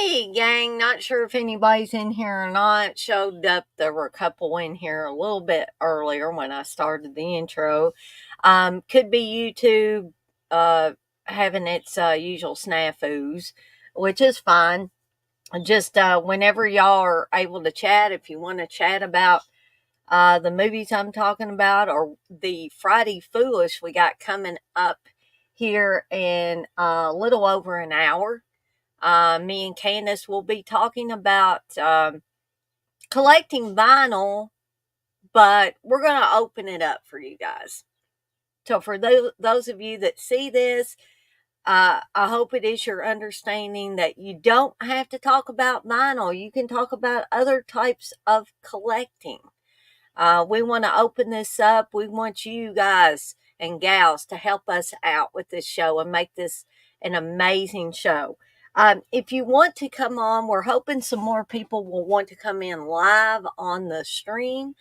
Hey, gang, not sure if anybody's in here or not. Showed up, there were a couple in here a little bit earlier when I started the intro. Could be YouTube uh, having its usual snafus, which is fine. Just whenever y'all are able to chat, if you want to chat about the movies I'm talking about or the Friday Foolish we got coming up here in a little over an hour. Me and Candace will be talking about collecting vinyl, but we're going to open it up for you guys. So, for those of you that see this, I hope it is your understanding that you don't have to talk about vinyl. You can talk about other types of collecting. We want to open this up. We want you guys and gals to help us out with this show and make this an amazing show. If you want to come on, we're hoping some more people will want to come in live on the stream.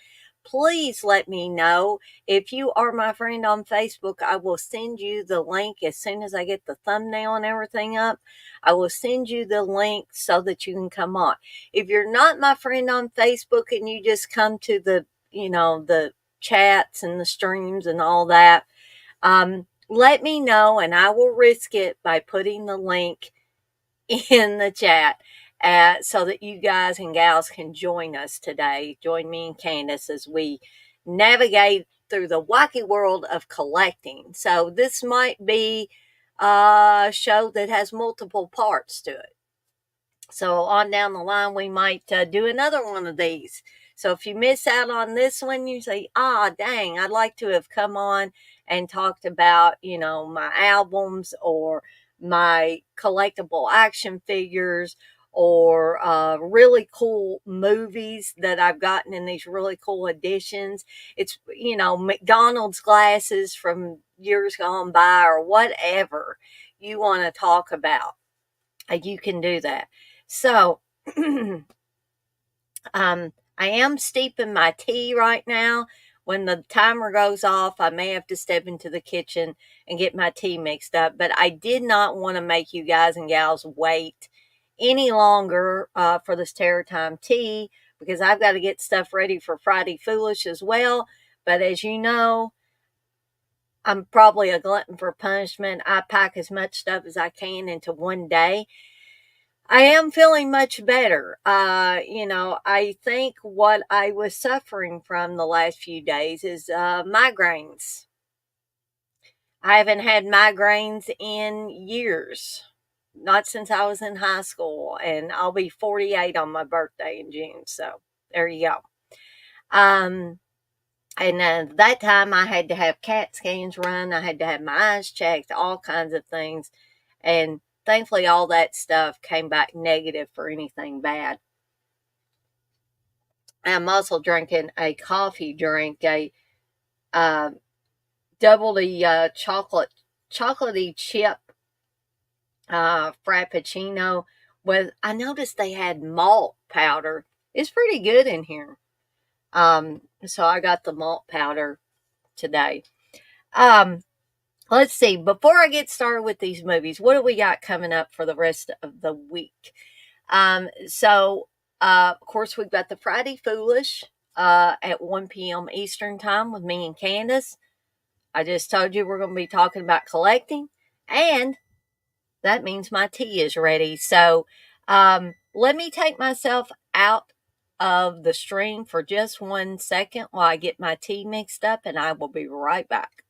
Please let me know. If you are my friend on Facebook, I will send you the link as soon as I get the thumbnail and everything up. I will send you the link so that you can come on. If you're not my friend on Facebook and you just come to the chats and the streams and all that, let me know and I will risk it by putting the link in the chat so that you guys and gals can join us today. Join me and Candace as we navigate through the wacky world of collecting. So this might be a show that has multiple parts to it. So on down the line, we might do another one of these. So if you miss out on this one, you say, dang, I'd like to have come on and talked about, my albums or my collectible action figures or really cool movies that I've gotten in these really cool editions. It's, McDonald's glasses from years gone by or whatever you want to talk about. You can do that. So, I am steeping my tea right now. When the timer goes off, I may have to step into the kitchen and get my tea mixed up. But I did not want to make you guys and gals wait any longer for this Terror Time tea because I've got to get stuff ready for Friday Foolish as well. But as you know, I'm probably a glutton for punishment. I pack as much stuff as I can into one day. I am feeling much better. I think what I was suffering from the last few days is migraines. I haven't had migraines in years, not since I was in high school, and I'll be 48 on my birthday in June. So there you go. And that time I had to have CAT scans run. I had to have my eyes checked, all kinds of things. And thankfully, all that stuff came back negative for anything bad. I'm also drinking a coffee drink, a uh, doubly chocolatey chip frappuccino with. I noticed they had malt powder. It's pretty good in here. So I got the malt powder today. Um, let's see. Before I get started with these movies, what do we got coming up for the rest of the week? Of course, we've got the Friday Foolish at 1 p.m. Eastern Time with me and Candace. I just told you we're going to be talking about collecting, and that means my tea is ready. So let me take myself out of the stream for just 1 second while I get my tea mixed up, and I will be right back.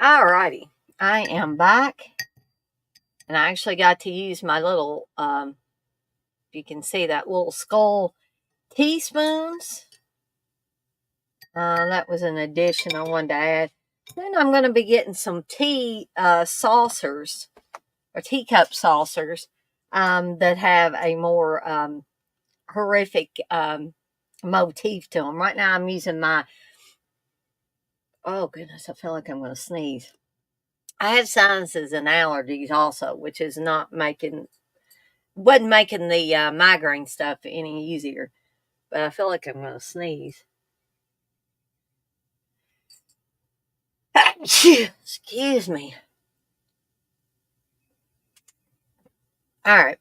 Alrighty, I am back, and I actually got to use my little, if you can see that little skull teaspoons. That was an addition I wanted to add. Then I'm going to be getting some tea saucers or teacup saucers that have a more horrific motif to them. Right now, I'm using my. Oh goodness, I feel like I'm going to sneeze. I have sinuses and allergies also, which is not making wasn't making the migraine stuff any easier. But I feel like I'm going to sneeze. Excuse me. All right.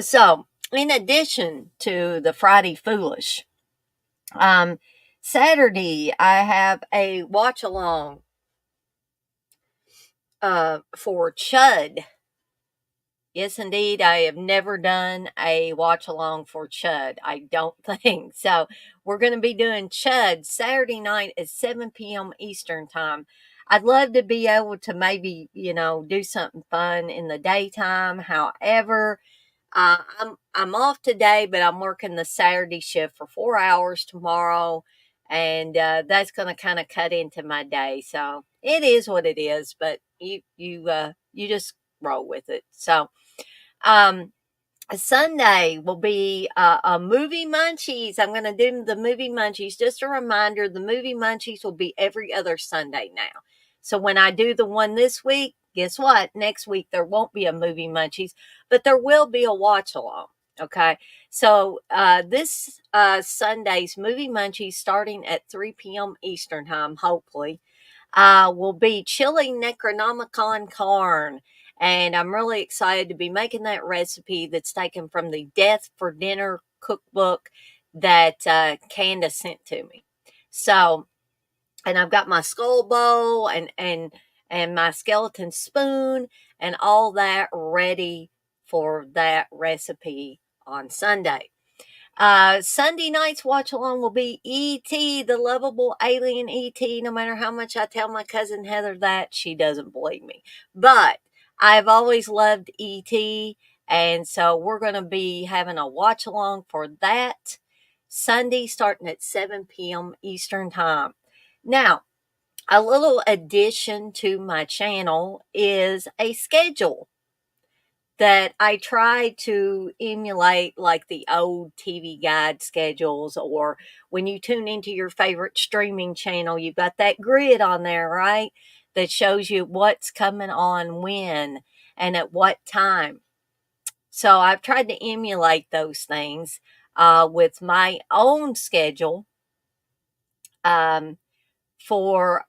So, in addition to the Friday Foolish, um, Saturday I have a watch along for Chud. Yes, indeed. I have never done a watch along for Chud. I don't think so. We're going to be doing Chud Saturday night at 7 p.m. Eastern time. I'd love to be able to maybe, do something fun in the daytime. However, I'm off today, but I'm working the Saturday shift for 4 hours tomorrow, and that's going to kind of cut into my day. So it is what it is. But you just roll with it. So um, Sunday will be a movie munchies. I'm going to do the movie munchies. Just a reminder, the movie munchies will be every other Sunday now. So when I do the one this week, guess what? Next week there won't be a movie munchies, but there will be a watch along. Okay. So this Sunday's movie munchies starting at 3 p.m. Eastern time, hopefully will be chili Necronomicon corn. And I'm really excited to be making that recipe that's taken from the Death for Dinner cookbook that Candace sent to me. So, and I've got my skull bowl and my skeleton spoon and all that ready for that recipe on Sunday. Sunday night's watch along will be E.T., the lovable alien E.T. No matter how much I tell my cousin Heather that, she doesn't believe me. But I've always loved E.T., and so we're going to be having a watch along for that Sunday starting at 7 p.m. Eastern Time. Now, a little addition to my channel is a schedule that I try to emulate, like the old TV guide schedules, or when you tune into your favorite streaming channel, you've got that grid on there, right? That shows you what's coming on when and at what time. So I've tried to emulate those things with my own schedule um, for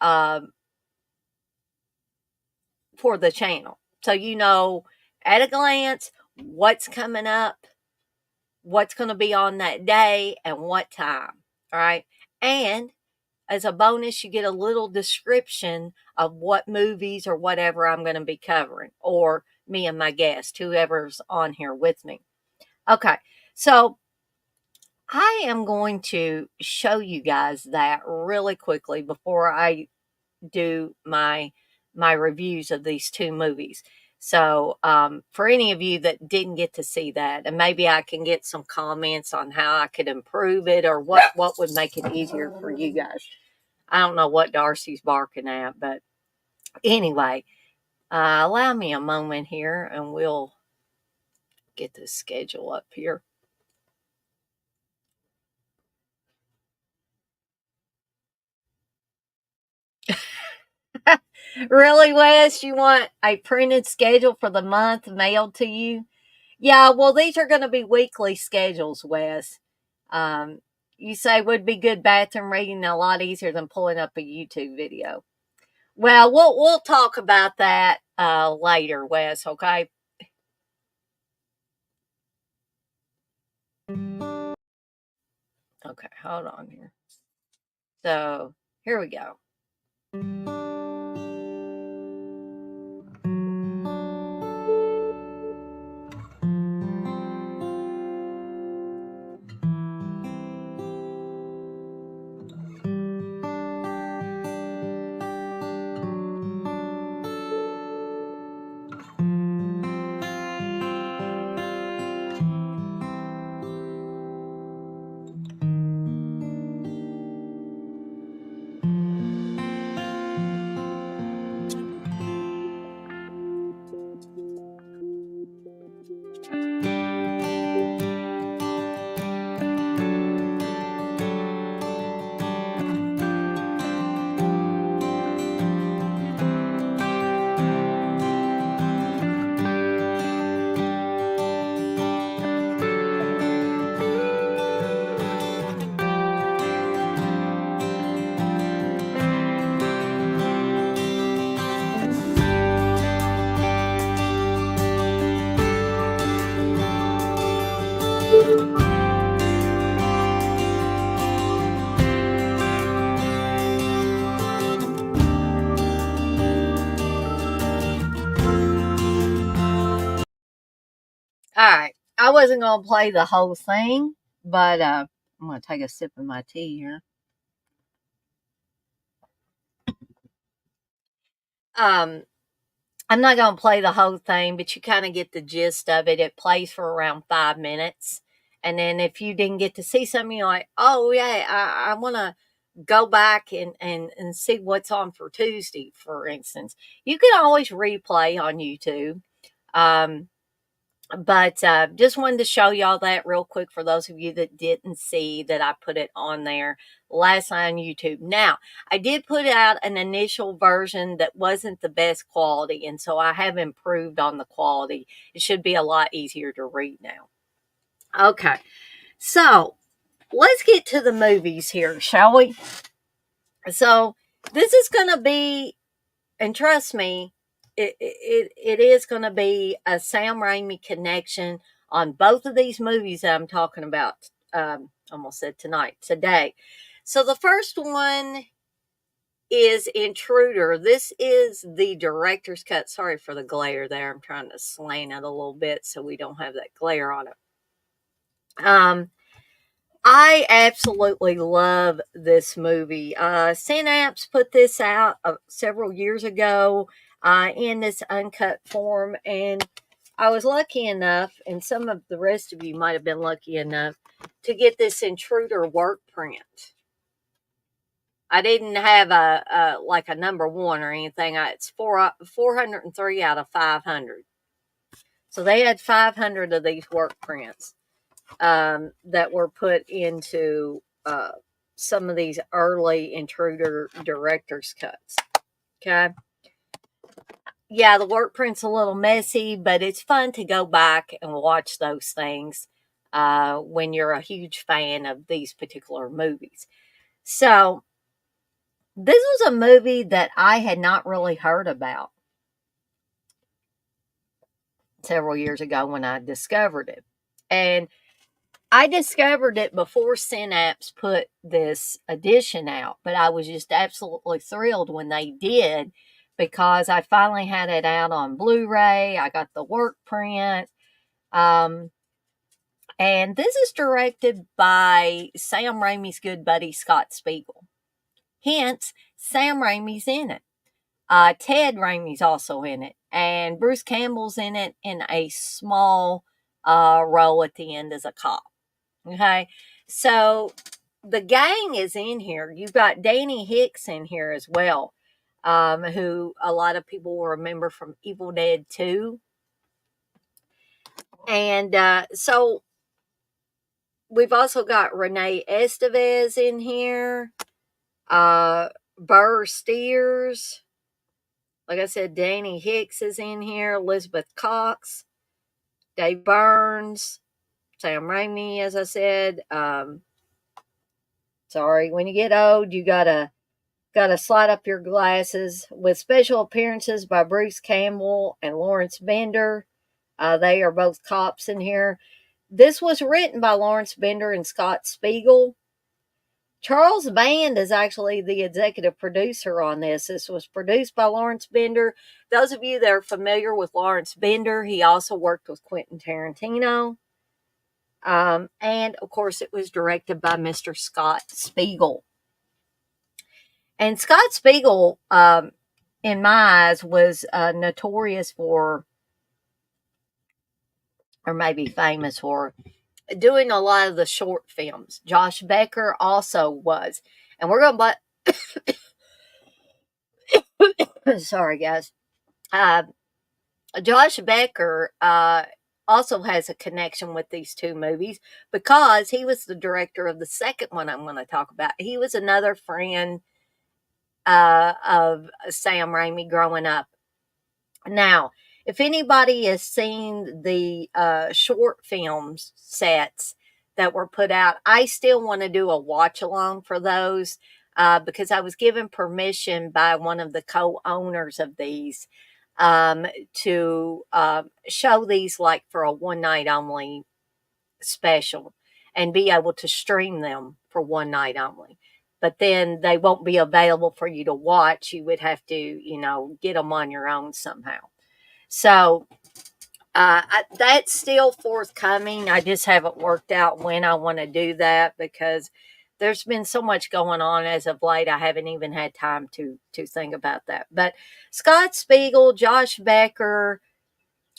for the channel. So at a glance what's coming up, what's going to be on that day, and what time. All right. And as a bonus, you get a little description of what movies or whatever I'm going to be covering, or me and my guest, whoever's on here with me. Okay. So I am going to show you guys that really quickly before I do my reviews of these two movies. So, for any of you that didn't get to see that, and maybe I can get some comments on how I could improve it, or what would make it easier for you guys. I don't know what Darcy's barking at, but anyway, allow me a moment here, and we'll get the schedule up here. Really, Wes? You want a printed schedule for the month mailed to you? Yeah, well, these are going to be weekly schedules, Wes. Um, you say would be good bathroom reading, a lot easier than pulling up a YouTube video. Well, we'll talk about that later, Wes. Okay. Okay, hold on here. So here we go. right. I wasn't going to play the whole thing, but I'm going to take a sip of my tea here. Um, I'm not going to play the whole thing, but you kind of get the gist of it. It plays for around 5 minutes. And then if you didn't get to see something, you're like, oh, yeah, I want to go back and see what's on for Tuesday, for instance. You can always replay on YouTube. Um, but just wanted to show y'all that real quick for those of you that didn't see that I put it on there last night on YouTube. Now, I did put out an initial version that wasn't the best quality, and so I have improved on the quality. It should be a lot easier to read now. Okay, so let's get to the movies here, shall we? So this is going to be, and trust me, it is going to be a Sam Raimi connection on both of these movies that I'm talking about. Almost said today. So the first one is Intruder. This is the director's cut. Sorry for the glare there. I'm trying to slant it a little bit so we don't have that glare on it. I absolutely love this movie. Synapse put this out several years ago in this uncut form, and I was lucky enough, and some of the rest of you might have been lucky enough, to get this Intruder work print. I didn't have a like a number one or anything. It's 403 out of 500. So they had 500 of these work prints that were put into some of these early Intruder director's cuts. Okay. Yeah, the work print's a little messy, but it's fun to go back and watch those things when you're a huge fan of these particular movies. So, this was a movie that I had not really heard about several years ago when I discovered it. And I discovered it before Synapse put this edition out, but I was just absolutely thrilled when they did because I finally had it out on Blu-ray. I got the work print. And this is directed by Sam Raimi's good buddy, Scott Spiegel. Hence, Sam Raimi's in it. Ted Raimi's also in it. And Bruce Campbell's in it in a small role at the end as a cop. Okay, so the gang is in here. You've got Danny Hicks in here as well, who a lot of people will remember from Evil Dead 2. And so we've also got Renee Estevez in here, Burr Steers. Like I said, Danny Hicks is in here, Elizabeth Cox, Dave Burns, Sam Raimi, as I said. Sorry, when you get old, you gotta slide up your glasses. With special appearances by Bruce Campbell and Lawrence Bender. They are both cops in here. This was written by Lawrence Bender and Scott Spiegel. Charles Band is actually the executive producer on this. This was produced by Lawrence Bender. Those of you that are familiar with Lawrence Bender, he also worked with Quentin Tarantino. And of course, it was directed by Mr. Scott Spiegel. And Scott Spiegel, in my eyes, was notorious for, or maybe famous for, doing a lot of the short films. Josh Becker also was. And we're going to, sorry guys. Josh Becker also has a connection with these two movies because he was the director of the second one I'm going to talk about. He was another friend of Sam Raimi growing up. Now, if anybody has seen the short films sets that were put out, I still want to do a watch along for those because I was given permission by one of the co-owners of these to show these like for a one night only special and be able to stream them for one night only. But then they won't be available for you to watch. You would have to, get them on your own somehow. So That's still forthcoming. I just haven't worked out when I want to do that because there's been so much going on as of late. I haven't even had time to think about that. But Scott Spiegel, Josh Becker,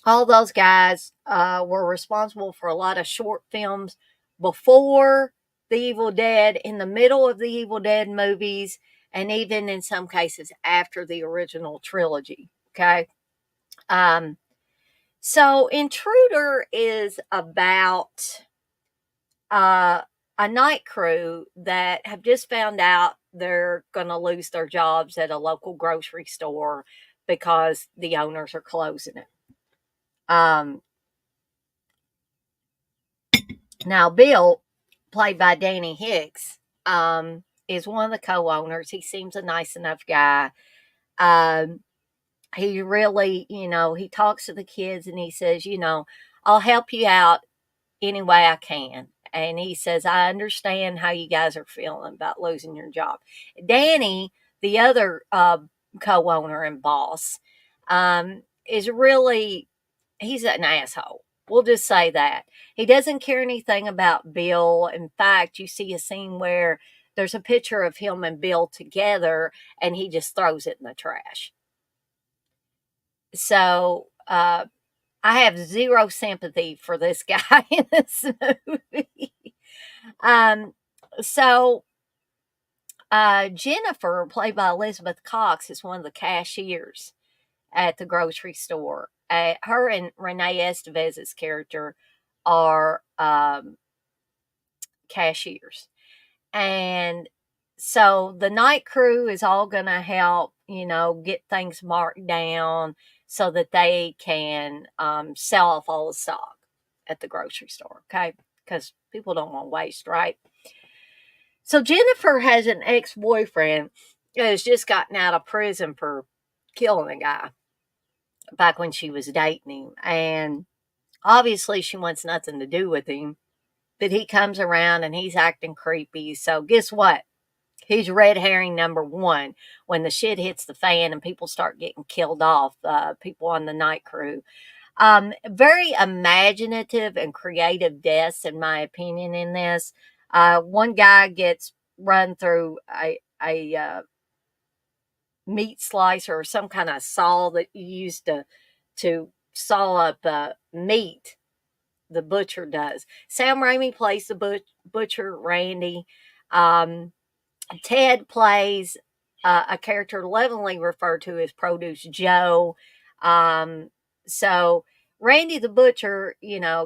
all those guys were responsible for a lot of short films before The Evil Dead, in the middle of the Evil Dead movies, and even in some cases after the original trilogy. Okay. Um, so Intruder is about uh, a night crew that have just found out they're going to lose their jobs at a local grocery store because the owners are closing it. Now, Bill, played by Danny Hicks, is one of the co-owners. He seems a nice enough guy. Um, he really, he talks to the kids and he says, I'll help you out any way I can. And he says, I understand how you guys are feeling about losing your job. Danny, the other co owner and boss, is really, he's an asshole. We'll just say that. He doesn't care anything about Bill. In fact, you see a scene where there's a picture of him and Bill together and he just throws it in the trash. So, I have zero sympathy for this guy in this movie. Um, so Jennifer, played by Elizabeth Cox, is one of the cashiers at the grocery store. Her and Renee Estevez's character are cashiers. And so the night crew is all going to help, get things marked down so that they can sell off all the stock at the grocery store, okay? Because people don't want waste, right? So Jennifer has an ex-boyfriend that has just gotten out of prison for killing a guy back when she was dating him. And obviously she wants nothing to do with him. But he comes around and he's acting creepy. So guess what? He's red herring number one when the shit hits the fan and people start getting killed off, people on the night crew. Very imaginative and creative deaths, in my opinion, in this. One guy gets run through a meat slicer or some kind of saw that you use to saw up meat. The butcher does. Sam Raimi plays the butcher, Randy. Ted plays a character lovingly referred to as Produce Joe. So Randy the butcher,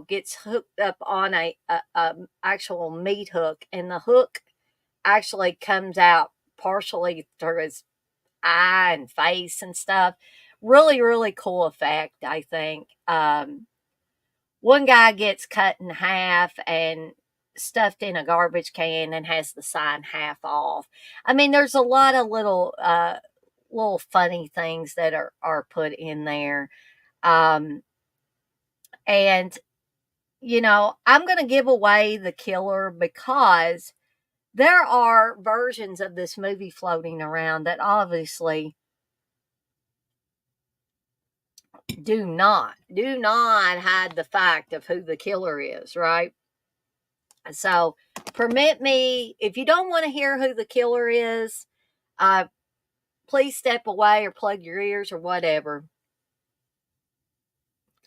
gets hooked up on a actual meat hook, and the hook actually comes out partially through his eye and face and stuff. Really, really cool effect, I think. One guy gets cut in half and stuffed in a garbage can and has the sign half off. I mean, there's a lot of little funny things that are put in there. Um, and I'm going to give away the killer because there are versions of this movie floating around that obviously do not hide the fact of who the killer is, right? So permit me, if you don't want to hear who the killer is, please step away or plug your ears or whatever.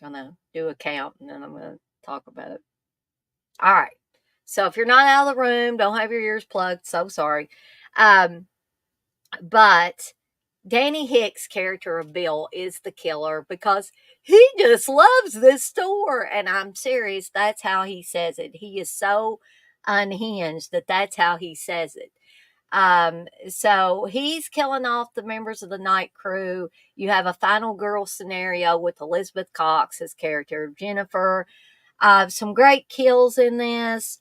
I'm going to do a count and then I'm going to talk about it. All right. So if you're not out of the room, don't have your ears plugged. So sorry. But Danny Hicks' character of Bill is the killer because he just loves this store. And I'm serious. That's how he says it. He is so unhinged that's how he says it. So he's killing off the members of the night crew. You have a final girl scenario with Elizabeth Cox's character, Jennifer. Some great kills in this.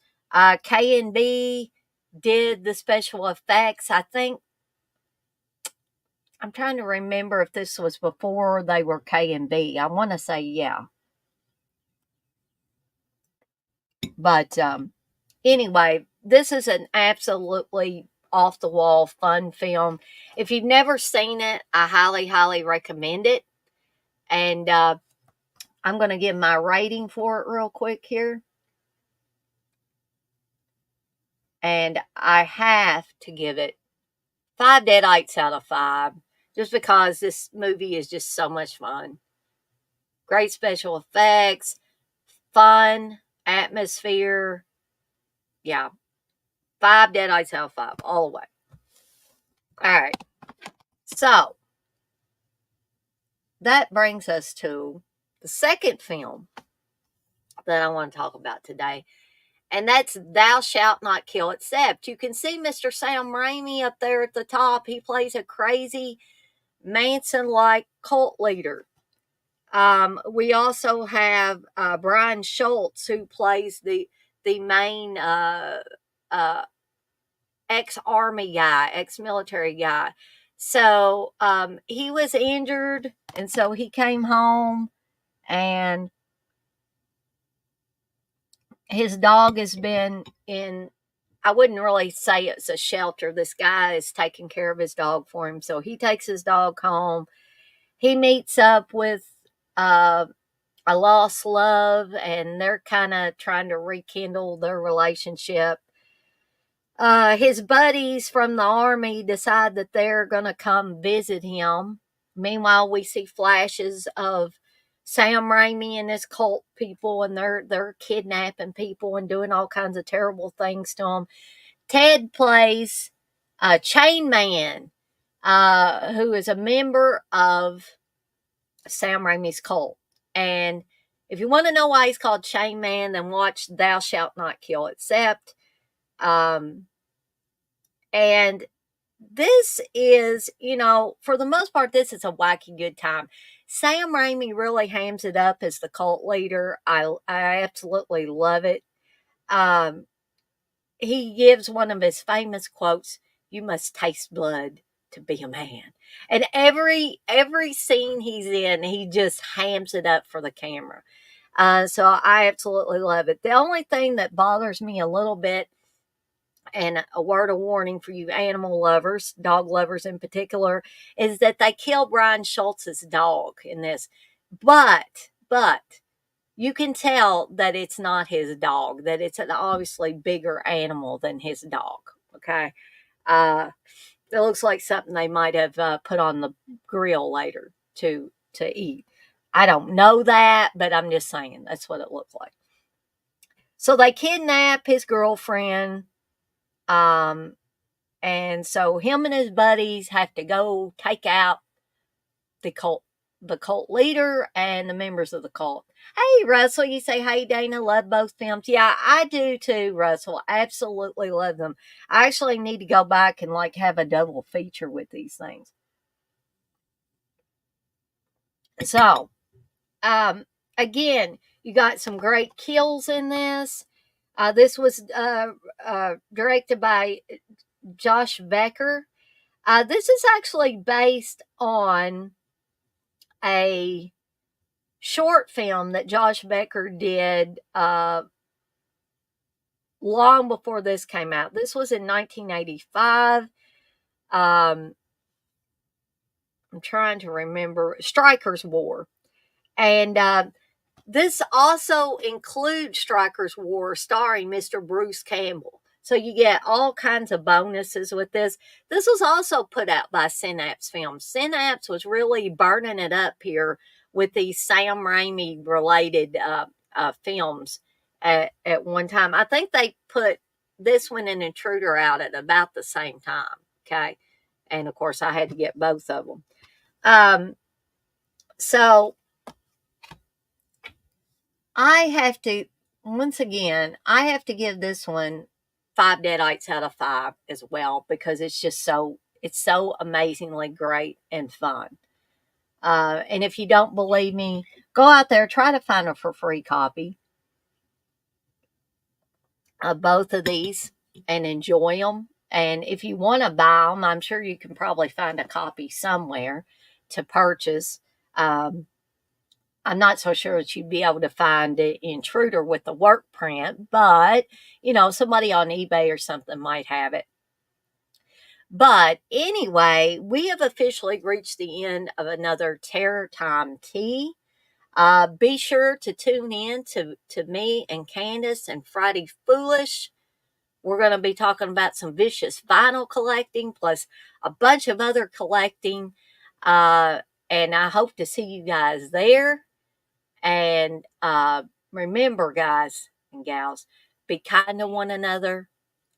K&B did the special effects. I think I'm trying to remember if this was before they were K&B. I want to say yeah. But anyway, this is an absolutely off the wall fun film. If you've never seen it, I highly, highly recommend it. And I'm going to give my rating for it real quick here. And I have to give it 5 deadites out of 5, just because this movie is just so much fun. Great special effects, fun, atmosphere. Yeah, 5 deadites out of 5, all the way. All right. So, that brings us to the second film that I want to talk about today. And that's Thou Shalt Not Kill, Except. You can see Mr. Sam Raimi up there at the top. He plays a crazy Manson-like cult leader. We also have Brian Schultz, who plays the main ex-army guy, ex-military guy. So he was injured, and so he came home, and his dog has been in, I wouldn't really say it's a shelter. This guy is taking care of his dog for him. So he takes his dog home. He meets up with uh, a lost love, and they're kind of trying to rekindle their relationship. His buddies from the army decide that they're going to come visit him. Meanwhile, we see flashes of Sam Raimi and his cult people, and they're kidnapping people and doing all kinds of terrible things to them. Ted plays Chain Man, who is a member of Sam Raimi's cult. And if you want to know why he's called Chain Man, then watch Thou Shalt Not Kill, Except. And this is, for the most part, this is a wacky good time. Sam Raimi really hams it up as the cult leader. I absolutely love it. He gives one of his famous quotes, "You must taste blood to be a man." And every scene he's in, he just hams it up for the camera. So I absolutely love it. The only thing that bothers me a little bit, and a word of warning for you animal lovers, dog lovers in particular, is that they kill Brian Schultz's dog in this. But you can tell that it's not his dog, that it's an obviously bigger animal than his dog. Okay. It looks like something they might have put on the grill later to eat. I don't know that, but I'm just saying that's what it looked like. So they kidnap his girlfriend. And so him and his buddies have to go take out the cult leader and the members of the cult. Hey, Russell, you say, hey, Dana, love both films. Yeah, I do too, Russell. Absolutely love them. I actually need to go back and have a double feature with these things. So, again, you got some great kills in this. This was directed by Josh Becker. This is actually based on a short film that Josh Becker did long before this came out. This was in 1985. I'm trying to remember. Strikers War. And this also includes Strikers War starring Mr. Bruce Campbell. So you get all kinds of bonuses with this. This was also put out by Synapse Films. Synapse was really burning it up here with these Sam Raimi related films at one time. I think they put this one and Intruder out at about the same time. Okay. And of course, I had to get both of them. So I have to, once again, I have to give this one 5 deadites out of 5 as well, because it's just it's so amazingly great and fun. And if you don't believe me, go out there, try to find a for free copy of both of these and enjoy them. And if you want to buy them, I'm sure you can probably find a copy somewhere to purchase. I'm not so sure that you'd be able to find the Intruder with the work print, but, somebody on eBay or something might have it. But anyway, we have officially reached the end of another Terror Time Tea. Be sure to tune in to me and Candace and Friday Foolish. We're going to be talking about some vicious vinyl collecting, plus a bunch of other collecting. And I hope to see you guys there. And remember, guys and gals, be kind to one another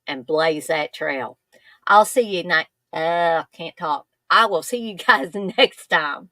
and blaze that trail. I'll see you next. Can't talk. I will see you guys next time.